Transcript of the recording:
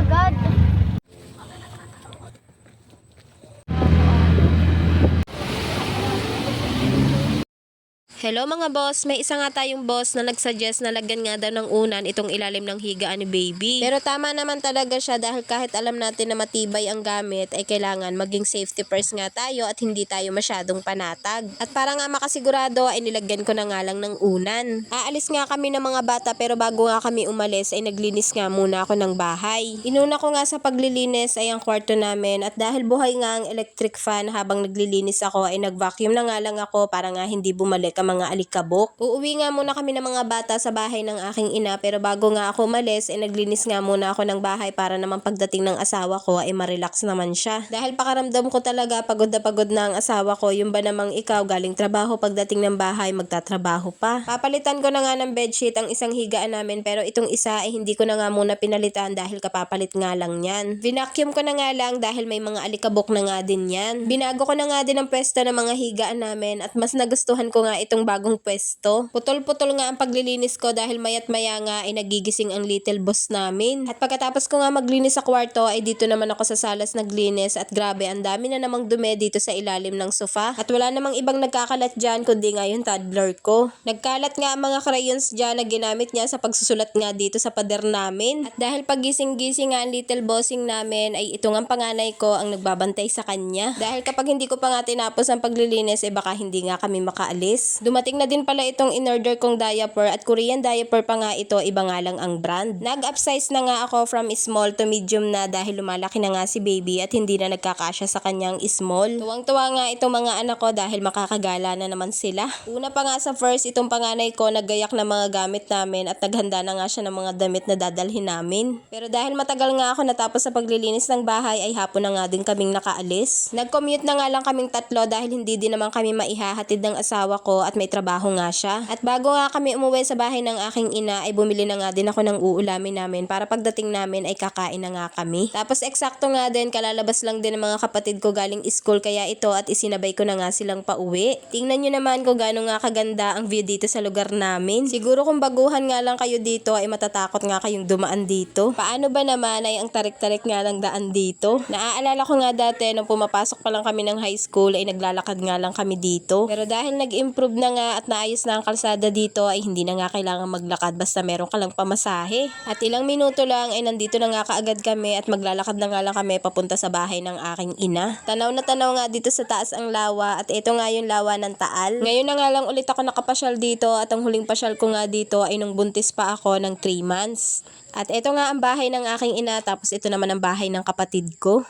agad. Hello mga boss, may isa nga tayong boss na nagsuggest na lagyan nga daw ng unan itong ilalim ng higaan ni baby. Pero tama naman talaga siya dahil kahit alam natin na matibay ang gamit ay kailangan maging safety first nga tayo at hindi tayo masyadong panatag. At para nga makasigurado ay nilagyan ko na nga lang ng unan. Aalis nga kami ng mga bata pero bago nga kami umalis ay naglinis nga muna ako ng bahay. Inuna ko nga sa paglilinis ay ang kwarto namin at dahil buhay nga ang electric fan habang naglilinis ako ay nag-vacuum na nga lang ako para nga hindi bumalik ang mga alikabok. Uuwi nga muna kami ng mga bata sa bahay ng aking ina pero bago nga ako umalis ay naglinis nga muna ako ng bahay para naman pagdating ng asawa ko ay ma-relax naman siya. Dahil pakaramdam ko talaga pagod na ang asawa ko, yung ba namang ikaw galing trabaho pagdating ng bahay magtatrabaho pa. Papalitan ko na nga ng bedsheet ang isang higaan namin pero itong isa ay hindi ko na nga muna pinalitan dahil kapapalit nga lang yan. Vinacuum ko na nga lang dahil may mga alikabok na nga din yan. Binago ko na nga din ang pwesto ng mga higaan namin at mas nagustuhan ko nga itong bagong pwesto. Putol-putol nga ang paglilinis ko dahil mayat maya nga ay nagigising ang little boss namin. At pagkatapos ko nga maglinis sa kwarto ay dito naman ako sa salas naglinis at grabe ang dami na namang dumi dito sa ilalim ng sofa. At wala namang ibang nagkakalat dyan kundi nga yung toddler ko. Nagkalat nga ang mga crayons dyan na ginamit niya sa pagsusulat nga dito sa pader namin. At dahil pagising-gising nga ang little bossing namin ay ito nga panganay ko ang nagbabantay sa kanya. Dahil kapag hindi ko pa nga tinapos ang paglilinis baka hindi nga kami makaalis. Dumating na din pala itong in-order kong diaper at Korean diaper pa nga ito, iba nga lang ang brand. Nag-upsize na nga ako from small to medium na dahil lumalaki na nga si baby at hindi na nagkakasya sa kanyang small. Tuwang-tuwa nga itong mga anak ko dahil makakagala na naman sila. Una pa nga sa first, itong panganay ko naggayak na mga gamit namin at naghanda na nga siya ng mga damit na dadalhin namin. Pero dahil matagal nga ako natapos sa paglilinis ng bahay ay hapon na nga din kaming nakaalis. Nag-commute na nga lang kaming tatlo dahil hindi din naman kami maihahatid ng asawa ko at may trabaho nga siya. At bago nga kami umuwi sa bahay ng aking ina ay bumili na nga din ako ng uulamin namin para pagdating namin ay kakain na nga kami. Tapos eksakto nga din kalalabas lang din ng mga kapatid ko galing school kaya ito at isinabay ko na nga silang pauwi. Tingnan nyo naman kung gaano nga kaganda ang view dito sa lugar namin. Siguro kung baguhan nga lang kayo dito ay matatakot nga kayong dumaan dito. Paano ba naman ay ang tarik-tarik nga ng daan dito? Naaalala ko nga dati nung pumapasok pa lang kami ng high school ay naglalakad nga lang kami dito. Pero dahil nag-improve na nga at naayos na ang kalsada dito ay hindi na nga kailangan maglakad basta meron ka lang pamasahe. At ilang minuto lang ay nandito na nga kaagad kami at maglalakad na nga lang kami papunta sa bahay ng aking ina. Tanaw na tanaw nga dito sa taas ang lawa at ito nga yung lawa ng Taal. Ngayon na nga lang ulit ako nakapasyal dito at ang huling pasyal ko nga dito ay nung buntis pa ako ng 3 months. At ito nga ang bahay ng aking ina tapos ito naman ang bahay ng kapatid ko.